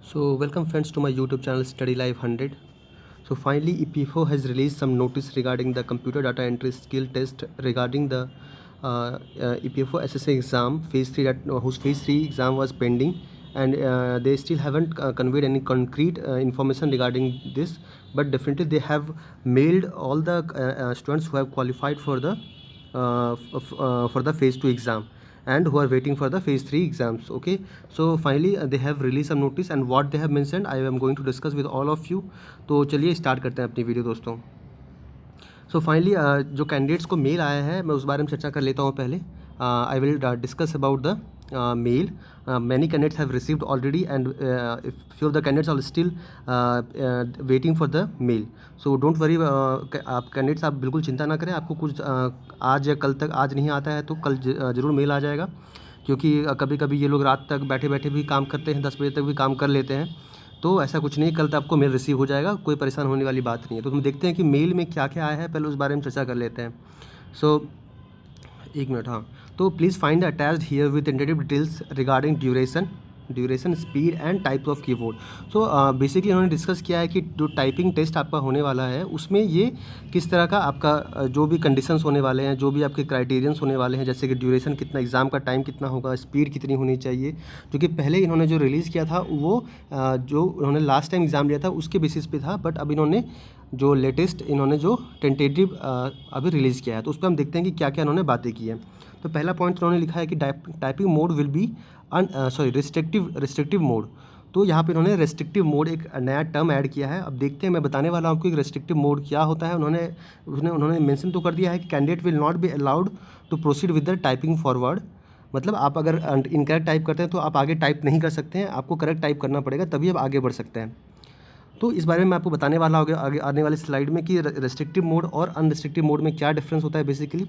So welcome friends to my YouTube channel Study Life 100. So finally EPFO has released some notice regarding the computer data entry skill test regarding the EPFO SSA exam phase 3 whose phase 3 exam was pending, and they still haven't conveyed any concrete information regarding this, but definitely they have mailed all the students who have qualified for the phase 2 exam and who are waiting for the phase 3 exams. Okay, so finally they have released some notice, and what they have mentioned I am going to discuss with all of you. तो चलिए start करते हैं अपनी video दोस्तों. So finally जो candidates को mail आया है मैं उस बारे में चर्चा कर लेता हूँ पहले. I will discuss about the mail. Many candidates have received already and few of the candidates are still waiting for the mail. So don't worry, आप कैंडिडेट्स आप बिल्कुल चिंता ना करें. आपको कुछ आज या कल तक, आज नहीं आता है तो कल ज़रूर मेल आ जाएगा, क्योंकि कभी कभी ये लोग रात तक बैठे बैठे भी काम करते हैं, 10 बजे तक भी काम कर लेते हैं. तो ऐसा कुछ नहीं, कल तक आपको मेल रिसीव हो जाएगा, कोई परेशान होने वाली बात नहीं है. तो हम देखते हैं कि मेल में क्या क्या आया है, पहले उस बारे में चर्चा कर लेते हैं. सो एक मिनट. हाँ, तो please find attached here with tentative details regarding duration, speed and types of keyboard. So basically उन्होंने डिस्कस किया है कि जो टाइपिंग टेस्ट आपका होने वाला है उसमें ये किस तरह का आपका जो भी कंडीशंस होने वाले हैं, जो भी आपके क्राइटेरियंस होने वाले हैं, जैसे कि ड्यूरेशन कितना, एग्ज़ाम का टाइम कितना होगा, स्पीड कितनी होनी चाहिए. क्योंकि पहले इन्होंने जो रिलीज़ किया था वो जो उन्होंने लास्ट टाइम एग्ज़ाम लिया था उसके बेसिस पे था, बट अब इन्होंने जो लेटेस्ट इन्होंने जो टेंटेटिव अभी रिलीज़ किया है तो उस पर हम देखते हैं कि क्या क्या इन्होंने बातें की हैं. तो पहला पॉइंट इन्होंने लिखा है कि typing mode will be restrictive mode. तो यहाँ पे इन्होंने रेस्ट्रिक्टिव मोड एक नया टर्म ऐड किया है. अब देखते हैं, मैं बताने वाला हूँ कि रेस्ट्रिक्टिव मोड क्या होता है. उन्होंने मेंशन तो कर दिया है कि candidate will not be allowed to proceed with the typing forward. मतलब आप अगर इनकरेक्ट टाइप करते हैं तो आप आगे टाइप नहीं कर सकते हैं, आपको करेक्ट टाइप करना पड़ेगा, तभी आप आगे बढ़ सकते हैं. तो इस बारे में मैं आपको बताने वाला हूँ आगे आने वाली स्लाइड में कि रेस्ट्रिक्टिव मोड और अनरेस्ट्रिक्टिव मोड में क्या डिफरेंस होता है बेसिकली.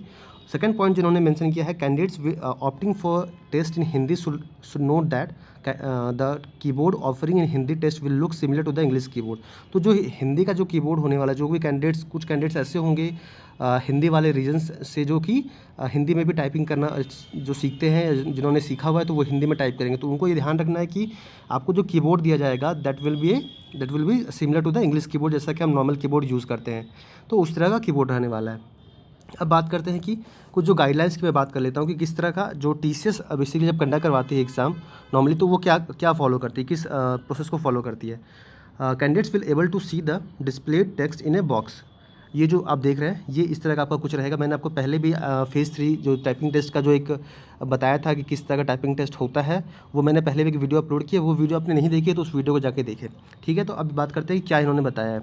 सेकंड पॉइंट जिन्होंने मेंशन किया है, candidates opting for test in Hindi should note that the keyboard offering in Hindi test will look similar to the English keyboard. तो जो हिंदी का जो कीबोर्ड होने वाला, जो भी कैंडिडेट्स, कुछ कैंडिडेट्स ऐसे होंगे हिंदी वाले रीजन्स से जो कि हिंदी में भी टाइपिंग करना जो सीखते हैं, जिन्होंने सीखा हुआ है तो वो हिंदी में टाइप करेंगे. तो उनको ये ध्यान रखना है कि आपको जो कीबोर्ड दिया जाएगा that will be similar to the English keyboard, जैसा कि हम नॉर्मल कीबोर्ड यूज़ करते हैं. तो उस तरह का कीबोर्ड रहने वाला है. अब बात करते हैं कि कुछ जो गाइडलाइंस की मैं बात कर लेता हूँ कि किस तरह का जो TCS बेसिकली जब कंडक्ट करवाती है एग्ज़ाम नॉर्मली, तो वो क्या फॉलो करती है, किस प्रोसेस को फॉलो करती है. Candidates will able to see the displayed text in a box. ये जो आप देख रहे हैं ये इस तरह का आपका कुछ रहेगा. मैंने आपको पहले भी फेज़ 3 जो टाइपिंग टेस्ट का जो एक बताया था कि किस तरह का टाइपिंग टेस्ट होता है, वो मैंने पहले भी एक वीडियो अपलोड किया. वो वीडियो आपने नहीं देखी है तो उस वीडियो को जाके देखें. ठीक है, तो अब बात करते हैं कि क्या इन्होंने बताया है.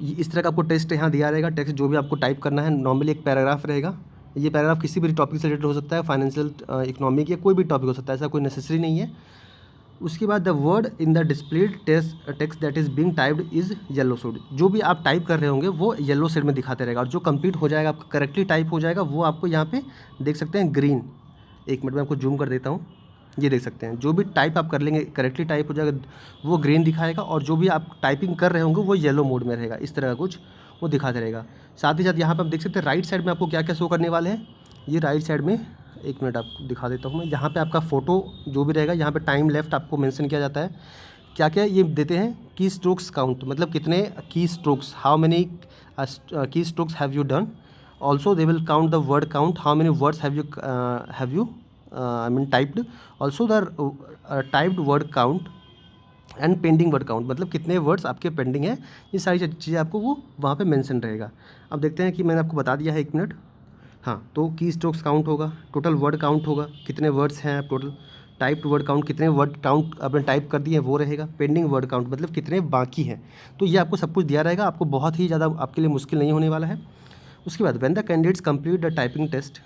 इस तरह का आपको टेस्ट यहाँ दिया रहेगा. टेक्स्ट जो भी आपको टाइप करना है, नॉर्मली एक पैराग्राफ रहेगा. ये पैराग्राफ किसी भी टॉपिक से रिलेटेड हो सकता है, फाइनेंशियल, इकोनॉमिक या कोई भी टॉपिक हो सकता है, ऐसा कोई नेसेसरी नहीं है. उसके बाद the word in the displayed text that is being typed is yellow shade. जो भी आप टाइप कर रहे होंगे वो येलो शेड में दिखाते रहेगा, और जो कंप्लीट हो जाएगा, आपका करेक्टली टाइप हो जाएगा, वो आपको यहाँ पे देख सकते हैं ग्रीन. एक मिनट में आपको जूम कर देता हूँ. ये देख सकते हैं, जो भी टाइप आप कर लेंगे करेक्टली टाइप हो जाएगा, वो ग्रीन दिखाएगा, और जो भी आप टाइपिंग कर रहे होंगे वो येलो मोड में रहेगा. इस तरह का कुछ वो दिखाते रहेगा. साथ ही साथ यहाँ पर आप देख सकते हैं राइट साइड में आपको क्या क्या शो करने वाले हैं. ये राइट साइड में, एक मिनट आपको दिखा देता हूँ मैं. यहाँ पे आपका फ़ोटो जो भी रहेगा, यहाँ पे टाइम लेफ्ट आपको मेंशन किया जाता है. क्या क्या ये देते हैं, की स्ट्रोक्स काउंट, मतलब कितने की स्ट्रोक्स, हाउ मेनी की strokes have you done. Also they will count the word count, how many words have you typed. Also the typed word count and pending word count, मतलब कितने words आपके pending हैं. ये सारी चीज़ें आपको वो वहाँ पे मेंशन रहेगा. अब देखते हैं कि मैंने आपको बता दिया है. एक मिनट. हाँ, तो की स्ट्रोक्स काउंट होगा, टोटल वर्ड काउंट होगा, कितने वर्ड्स हैं आप टोटल, टाइप्ड वर्ड काउंट, कितने वर्ड काउंट आपने टाइप कर दिए वो रहेगा, पेंडिंग वर्ड काउंट मतलब कितने बाकी हैं. तो ये आपको सब कुछ दिया रहेगा, आपको बहुत ही ज़्यादा आपके लिए मुश्किल नहीं होने वाला है. उसके बाद when the candidates complete the typing test,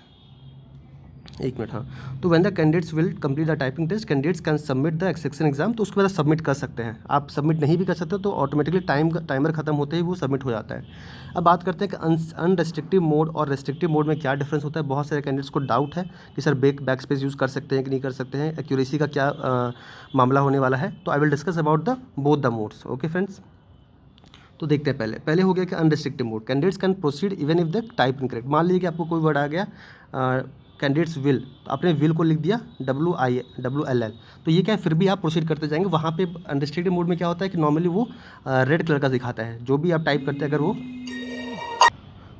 एक मिनट. हाँ, तो when the candidates will complete the typing test candidates can submit the execution exam. तो उसके बाद सबमिट कर सकते हैं. आप सबमिट नहीं भी कर सकते तो ऑटोमेटिकली टाइमर खत्म होते ही वो सबमिट हो जाता है. अब बात करते हैं कि अनरेस्ट्रिक्टिव मोड और रेस्ट्रिक्टिव मोड में क्या डिफरेंस होता है. बहुत सारे कैंडिडेट्स को डाउट है कि सर बैक स्पेस यूज़ कर सकते हैं कि नहीं कर सकते हैं, एक्यूरेसी का क्या मामला होने वाला है. तो I will discuss about the both the modes. Okay friends, तो देखते हैं. पहले हो गया कि unrestrictive mode, candidates can proceed even if the type incorrect. मान लीजिए कि आपको कोई वर्ड आ गया, कैंडिडेट्स विल, तो आपने विल को लिख दिया WILL, तो ये क्या है, फिर भी आप प्रोसीड करते जाएंगे। वहाँ पे अनरिस्ट्रिक्टेड मोड में क्या होता है कि नॉर्मली वो रेड कलर का दिखाता है, जो भी आप टाइप करते हैं अगर वो।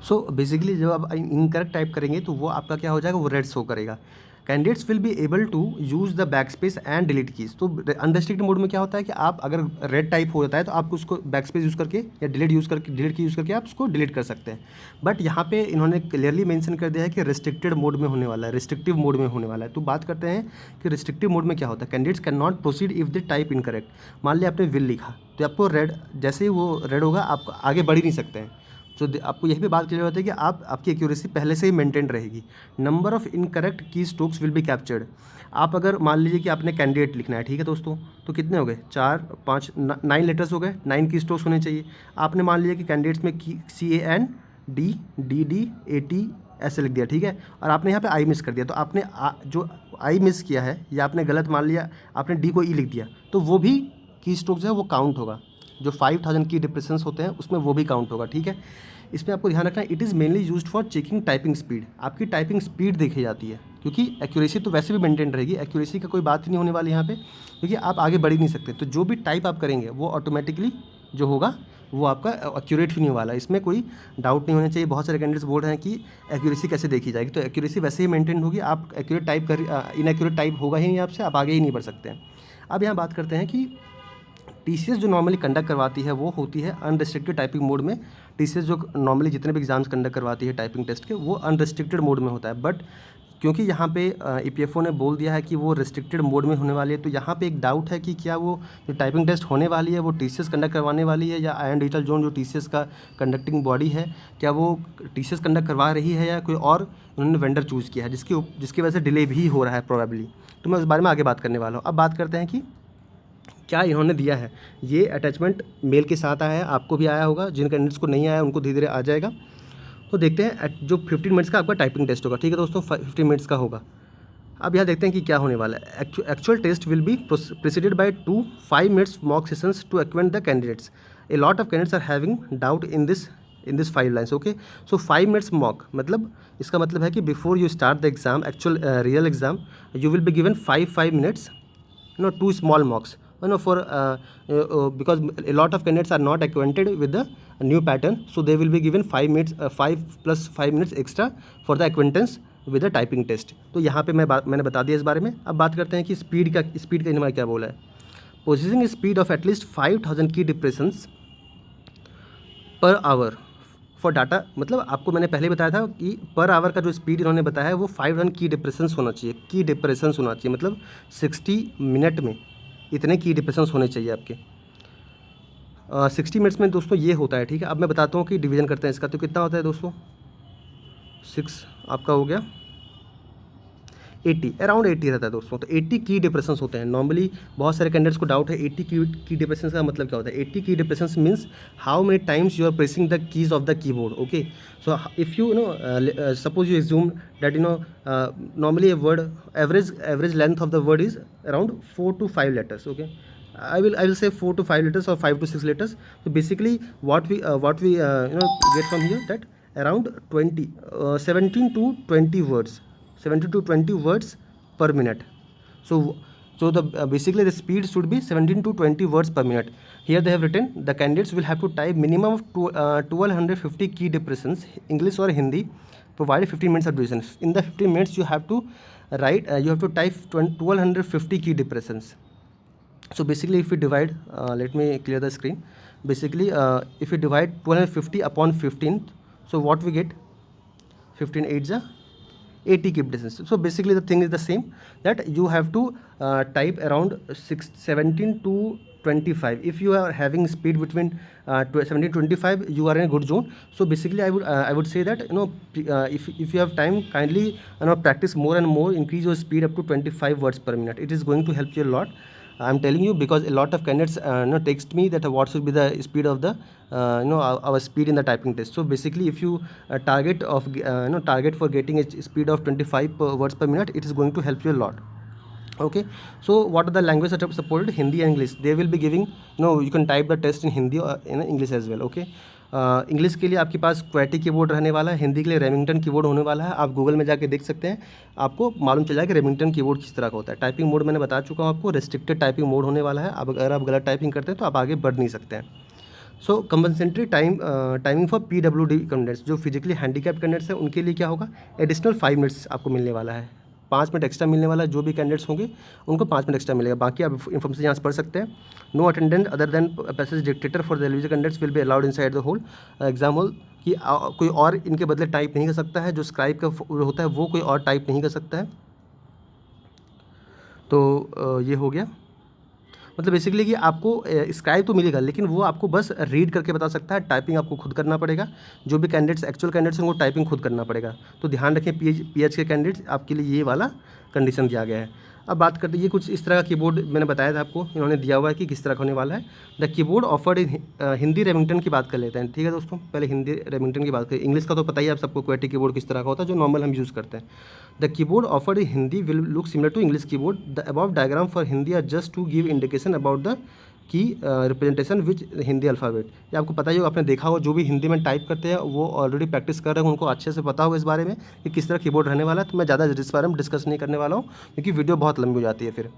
सो बेसिकली जब आप इनकरेक्ट टाइप करेंगे तो वो आपका क्या हो जाएगा, वो रेड शो करेगा। Candidates will be able to use the back space and delete keys. तो अनरिस्ट्रिक्टेड मोड में क्या होता है कि आप अगर रेड टाइप हो जाता है तो आप उसको बैक स्पेस यूज़ करके या डिलीट की यूज़ करके आप उसको डिलीट कर सकते हैं। बट यहाँ पे इन्होंने क्लियरली मेंशन कर दिया है कि रिस्ट्रिक्टेड मोड में होने वाला है, रिस्ट्रिक्टिव मोड में होने वाला है। तो बात करते हैं कि रिस्ट्रिक्टिव मोड में क्या होता है। Candidates can not proceed if the type incorrect. मान लिया आपने विल लिखा तो आपको रेड, जैसे ही वो रेड होगा आप आगे बढ़ ही नहीं सकते हैं। तो आपको यही भी बात क्लियर होता है कि आपकी एक्यूरेसी पहले से ही मेंटेन रहेगी। नंबर ऑफ इनकरेक्ट की स्ट्रोक्स विल बी कैप्चर्ड। आप अगर मान लीजिए कि आपने कैंडिडेट लिखना है, ठीक है दोस्तों, तो कितने हो गए, 4 5 9 लेटर्स हो गए, 9 की स्ट्रोक्स होने चाहिए। आपने मान लिया कि कैंडिडेट्स में CANDDAT ऐसे लिख दिया, ठीक है, और आपने यहाँ पे आई मिस कर दिया। तो आपने जो आई मिस किया है या आपने गलत मान लिया, आपने डी को ई लिख दिया, तो वो भी की स्ट्रोक जो है वो काउंट होगा। जो 5000 की डिप्रेशंस होते हैं उसमें वो भी काउंट होगा, ठीक है। इसमें आपको ध्यान रखना है, it is mainly used for checking typing speed. आपकी टाइपिंग स्पीड देखी जाती है, क्योंकि एक्यूरेसी तो वैसे भी मेंटेन रहेगी, एक्यूरेसी का कोई बात ही नहीं होने वाली यहाँ पे, क्योंकि आप आगे बढ़ ही नहीं सकते। तो जो भी टाइप आप करेंगे वो ऑटोमेटिकली जो होगा वो आपका एक्यूरेट ही नहीं वाला, इसमें कोई डाउट नहीं होना चाहिए। बहुत सारे कैंडिडेट्स बोल रहे हैं कि एक्यूरेसी कैसे देखी जाएगी, तो एक्यूरेसी वैसे ही मेंटेन होगी। आप एक्यूरेट टाइप इनएक्यूरेट टाइप होगा ही नहीं आपसे, आप आगे ही नहीं बढ़ सकते हैं। अब यहाँ बात करते हैं कि TCS जो नॉर्मली कंडक्ट करवाती है वो होती है अनरिस्ट्रिक्टेड टाइपिंग मोड में। TCS जो नॉर्मली जितने भी एग्जाम्स कंडक्ट करवाती है टाइपिंग टेस्ट के, वो अनरिस्ट्रिक्टेड मोड में होता है। बट क्योंकि यहाँ पे EPFO ने बोल दिया है कि वो रिस्ट्रिक्टेड मोड में होने वाली है, तो यहाँ पे एक डाउट है कि क्या वो जो टाइपिंग टेस्ट होने वाली है वो TCS कंडक्ट करवाने वाली है, या आयन डिजिटल जोन जो TCS का कंडक्टिंग बॉडी है, क्या वो TCS कंडक्ट करवा रही है या कोई और उन्होंने वेंडर चूज़ किया है, जिसकी वजह से डिले भी हो रहा है प्रोबेबली। तो मैं उस बारे में आगे बात करने वाला हूँ। अब बात करते हैं कि क्या इन्होंने दिया है। ये अटैचमेंट मेल के साथ आया है, आपको भी आया होगा, जिन कैंडिडेट्स को नहीं आया उनको धीरे धीरे आ जाएगा। तो देखते हैं जो 15 मिनट्स का आपका टाइपिंग टेस्ट होगा, ठीक है दोस्तों, 15 मिनट्स का होगा। अब यहाँ देखते हैं कि क्या होने वाला है। Actual test will be preceded by 5 minutes mock sessions to acquaint the candidates. A lot of candidates are having doubt in this 5 lines, okay. So 5 minutes mock, मतलब इसका मतलब है कि before you start the exam, actual real exam, you will be given 5 minutes, 2 small mocks, for because a lot of candidates are not acquainted with the new pattern, so they will be given 5 minutes, 5 plus 5 minutes extra for the acquaintance with the typing test। तो यहाँ पे मैंने बता दिया इस बारे में। अब बात करते हैं कि स्पीड का इन्होंने क्या बोला है। पोजेसिंग स्पीड ऑफ एटलीस्ट 5000 की depressions per hour for data, मतलब आपको मैंने पहले बताया था कि पर आवर का जो स्पीड इन्होंने बताया है वो 500 की डिप्रेशंस होना चाहिए, मतलब 60 मिनट में इतने की डिप्रेशंस होने चाहिए आपके। 60 मिनट्स में दोस्तों ये होता है, ठीक है। अब मैं बताता हूँ कि डिवीजन करते हैं इसका, तो कितना होता है दोस्तों, 6 आपका हो गया 80, अराउंड 80 रहता है दोस्तों। तो 80 की डिप्रेशंस होते हैं नॉर्मली। बहुत सारे कैंडिडेट्स को डाउट है 80 की डिप्रेशंस का मतलब क्या होता है। 80 की depressions means how many times you are pressing the keys of the keyboard, okay. So if you suppose you assume that normally a word average length of the word is around 4 to 5 letters, okay। I will say 4 to 5 letters or 5 to 6 letters. So basically what we get from here that around 17 to 20 words, 70 to 20 words per minute. So the basically the speed should be 17 to 20 words per minute. Here they have written the candidates will have to type minimum of 1250 key depressions, English or Hindi, provided 15 minutes of duration. In the 15 minutes you have to write, you have to type 1250 key depressions. So basically if we divide, let me clear the screen. Basically if we divide 1250 upon 15, so what we get, 15 8s are 80 key depressions. So basically the thing is the same, that you have to type around 17 to 25. If you are having speed between 17 to 25, you are in a good zone. So basically I would say that if you have time, kindly practice more and more, increase your speed up to 25 words per minute. It is going to help you a lot. I'm telling you because a lot of candidates text me that what should be the speed of the our speed in the typing test. So basically if you target for getting a speed of 25 words per minute, it is going to help you a lot, okay। So what are the languages that are supported? Hindi and English. They will be giving, you can type the test in Hindi or in English as well, okay। English के लिए आपके पास qwerty keyboard रहने वाला है, हिंदी के लिए Remington keyboard होने वाला है। आप गूगल में जाके देख सकते हैं, आपको मालूम चल जाएगा कि रेमिंगटन कीबोर्ड किस तरह का होता है। टाइपिंग मोड मैंने बता चुका हूँ आपको, रेस्ट्रिक्टेड टाइपिंग मोड होने वाला है। अब अगर आप गलत टाइपिंग करते हैं तो आप आगे बढ़ नहीं सकते हैं। सो कंपनसेंट्री टाइमिंग फॉर PWD कैंडिडेट्स, जो फिजिकली हैंडीकैप कैंडिडेट्स हैं उनके लिए क्या होगा, एडिशनल 5 मिनट्स आपको मिलने वाला है, 5 मिनट एक्स्ट्रा मिलने वाला है। जो भी कैंडिडेट्स होंगे उनको 5 मिनट एक्स्ट्रा मिलेगा। बाकी आप इन्फॉर्मेशन यहाँ से पढ़ सकते हैं। No attendant other than passage dictator for the eligible candidates will be allowed inside the whole exam hall, कि कोई और इनके बदले टाइप नहीं कर सकता है। जो स्क्राइब का होता है वो कोई और टाइप नहीं कर सकता है। तो ये हो गया, मतलब बेसिकली कि आपको स्क्राइब तो मिलेगा, लेकिन वो आपको बस रीड करके बता सकता है, टाइपिंग आपको खुद करना पड़ेगा। जो भी कैंडिडेट्स एक्चुअल कैंडिडेट्स हैं वो टाइपिंग खुद करना पड़ेगा। तो ध्यान रखें, PH के कैंडिडेट्स आपके लिए ये वाला कंडीशन दिया गया है। अब बात करते हैं, ये कुछ इस तरह का कीबोर्ड मैंने बताया था आपको, इन्होंने दिया हुआ है कि किस तरह का होने वाला है। The keyboard offered in Hindi Remington की बात कर लेते हैं, ठीक है दोस्तों। पहले हिंदी रेमिंगटन की बात करें, इंग्लिश का तो पता ही है आप सबको क्वेटी कीबोर्ड किस तरह का होता है, जो नॉर्मल हम यूज़ करते हैं। The keyboard offered in Hindi will look similar to English keyboard. The above diagram for Hindi are just to give indication about the key representation which Hindi alphabet. ये आपको पता ही होगा, आपने देखा होगा, जो भी हिंदी में टाइप करते हैं वो ऑलरेडी प्रैक्टिस कर रहे हैं, उनको अच्छे से पता होगा इस बारे में कि किस तरह कीबोर्ड रहने वाला है। तो मैं ज़्यादा इस बारे में डिस्कस नहीं करने वाला हूँ, क्योंकि वीडियो बहुत लंबी हो जाती है फिर।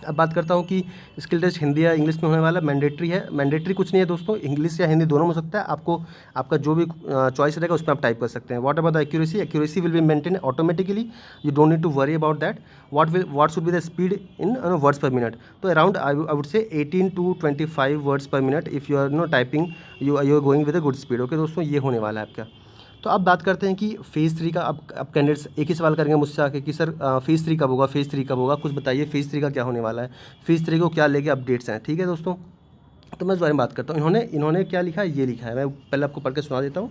अब बात करता हूँ कि स्किल टेस्ट हिंदी या इंग्लिश में होने वाला मैंडेटरी है। मैंडेटरी कुछ नहीं है दोस्तों, इंग्लिश या हिंदी दोनों में हो सकता है। आपको आपका जो भी चॉइस रहेगा उसमें आप टाइप कर सकते हैं। What about the accuracy, accuracy will be maintain automatically, you don't need to worry about that. What should be the speed in words per minute, तो around I would say 18 to 25 words per minute if you are typing, you are going with a good speed. Okay दोस्तों, ये होने वाला है आपका। तो अब बात करते हैं कि फेज़ 3 का। अब कैंडिडेट्स एक ही सवाल करेंगे मुझसे आके कि सर फेज़ 3 कब होगा, फेज़ 3 कब होगा, कुछ बताइए फेज़ 3 का क्या होने वाला है, फेज़ 3 को क्या लेके अपडेट्स हैं, ठीक है दोस्तों। तो मैं इस बारे में बात करता हूँ। इन्होंने क्या लिखा है, ये लिखा है, मैं पहले आपको पढ़ के सुना देता हूँ।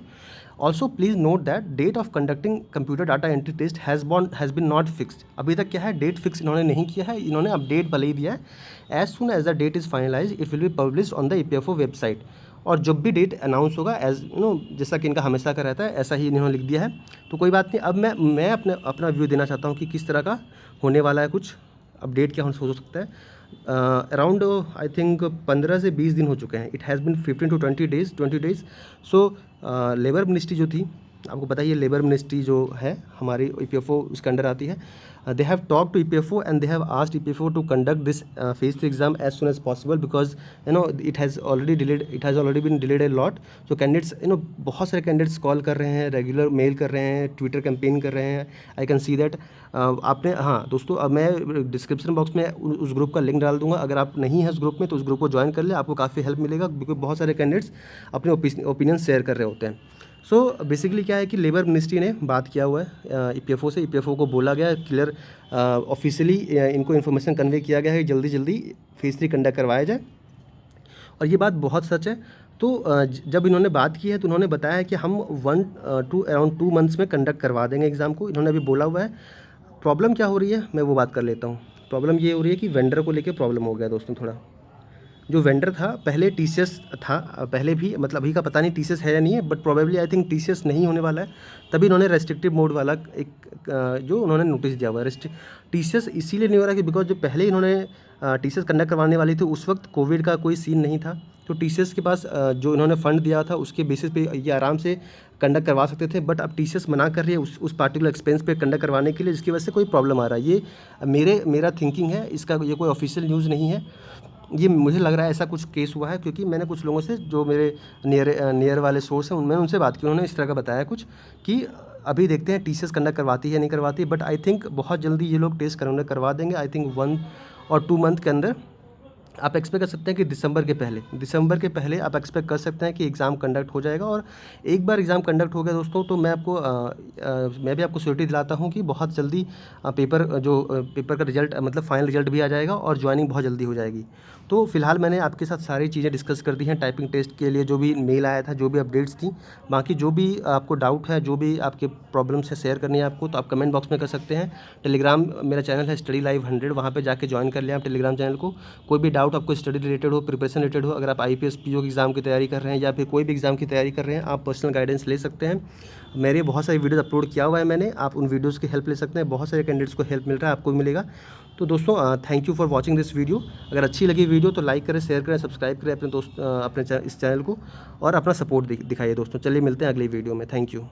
Also please note that date of conducting computer data entry test has been not fixed. अभी तक क्या है, डेट फिक्स इन्होंने नहीं किया है, इन्होंने अपडेट भले ही दिया है। As soon as the date is finalize it will be published on the EPFO website. और जब भी डेट अनाउंस होगा, एज जैसा कि इनका हमेशा का रहता है, ऐसा ही इन्होंने लिख दिया है। तो कोई बात नहीं। अब मैं अपना व्यू देना चाहता हूँ कि किस तरह का होने वाला है, कुछ अपडेट क्या हो सकता है। अराउंड आई थिंक 15 से 20 दिन हो चुके हैं। It has been 15 to 20 days. So labour ministry जो थी, आपको पता ही है लेबर मिनिस्ट्री जो है हमारी EPFO उसके अंडर आती है। They have talk to EPFO and they have asked EPFO to conduct this phase 3 exam as soon as possible, because it has already been delayed a lot. So candidates बहुत सारे candidates call कर रहे हैं, regular mail कर रहे हैं, Twitter campaign कर रहे हैं। I can see that. आपने, हाँ दोस्तों, अब मैं डिस्क्रिप्शन बॉक्स में उस ग्रुप का लिंक डाल दूंगा। अगर आप नहीं हैं उस ग्रुप में तो उस ग्रुप को ज्वाइन कर ले, आपको काफ़ी हेल्प मिलेगा, क्योंकि बहुत सारे कैंडिडेट्स अपने ओपिनियन शेयर कर रहे होते हैं। सो बेसिकली क्या है कि लेबर मिनिस्ट्री ने बात किया हुआ है EPFO से। EPFO को बोला गया है क्लियर, ऑफिशियली इनको इन्फॉर्मेशन कन्वे किया गया है कि जल्दी फेज़ 3 कंडक्ट करवाया जाए, और ये बात बहुत सच है। तो जब इन्होंने बात की है तो उन्होंने बताया है कि हम अराउंड 2 मंथ्स में कंडक्ट करवा देंगे एग्ज़ाम को, इन्होंने अभी बोला हुआ है। प्रॉब्लम क्या हो रही है, मैं वो बात कर लेता हूँ। प्रॉब्लम ये हो रही है कि वेंडर को लेके प्रॉब्लम हो गया दोस्तों थोड़ा। जो वेंडर था पहले TCS था, पहले भी, मतलब अभी का पता नहीं TCS है या नहीं है, but probably I think TCS नहीं होने वाला है। तभी इन्होंने रेस्ट्रिक्टिव मोड वाला जो उन्होंने नोटिस दिया हुआ है। TCS इसीलिए नहीं हो रहा कि बिकॉज जो पहले इन्होंने TCS कंडक्ट करवाने वाली थी उस वक्त कोविड का कोई सीन नहीं था। तो TCS के पास जो इन्होंने फ़ंड दिया था उसके बेसिस पे ये आराम से कंडक्ट करवा सकते थे, बट अब TCS मना कर रही है उस पार्टिकुलर एक्सपेंस पे कंडक्ट करवाने के लिए, जिसकी वजह से कोई प्रॉब्लम आ रहा है। ये मेरा थिंकिंग है, इसका ये कोई ऑफिशियल न्यूज़ नहीं है। ये मुझे लग रहा है ऐसा कुछ केस हुआ है, क्योंकि मैंने कुछ लोगों से, जो मेरे नियर वाले सोर्स हैं, मैंने उनसे बात की, उन्होंने इस तरह का बताया कुछ कि अभी देखते हैं TCS कंडक्ट करवाती है या नहीं करवाती, बट आई थिंक बहुत जल्दी ये लोग टेस्ट करवा देंगे। आई थिंक 1 और 2 मंथ के अंदर आप एक्सपेक्ट कर सकते हैं कि दिसंबर के पहले आप एक्सपेक्ट कर सकते हैं कि एग्ज़ाम कंडक्ट हो जाएगा। और एक बार एग्ज़ाम कंडक्ट हो गया दोस्तों, तो मैं भी आपको श्योरिटी दिलाता हूँ कि बहुत जल्दी पेपर का रिजल्ट, मतलब फाइनल रिजल्ट भी आ जाएगा और ज्वाइनिंग बहुत जल्दी हो जाएगी। तो फिलहाल मैंने आपके साथ सारी चीज़ें डिस्कस कर दी हैं। टाइपिंग टेस्ट के लिए जो भी मेल आया था, जो भी अपडेट्स थी, बाकी जो भी आपको डाउट है, जो भी आपके प्रॉब्लम्स है शेयर करनी है आपको, तो आप कमेंट बॉक्स में कर सकते हैं। टेलीग्राम मेरा चैनल है Study Live 100, वहाँ पे जाके ज्वाइन कर लें आप टेलीग्राम चैनल को। कोई भी डाउट आपको स्टडी रिलेटेड हो, प्रिपरेशन रिलेटेड हो, अगर आप IPS PO की एग्ज़ाम की तैयारी कर रहे हैं या फिर कोई भी एग्ज़ाम की तैयारी कर रहे हैं, आप पर्सनल गाइडेंस ले सकते हैं। मेरे बहुत सारी वीडियोज़ अपलोड किया हुआ है मैंने, आप उन वीडियोज़ की हेल्प ले सकते हैं। बहुत सारे कैंडिडेट्स को हेल्प मिल रहा है, आपको भी मिलेगा। तो दोस्तों thank you for watching this video. अगर अच्छी लगी वीडियो तो लाइक करें, शेयर करें, सब्सक्राइब करें अपने इस चैनल को, और अपना सपोर्ट दिखाइए दोस्तों। चलिए मिलते हैं अगली वीडियो में। Thank you.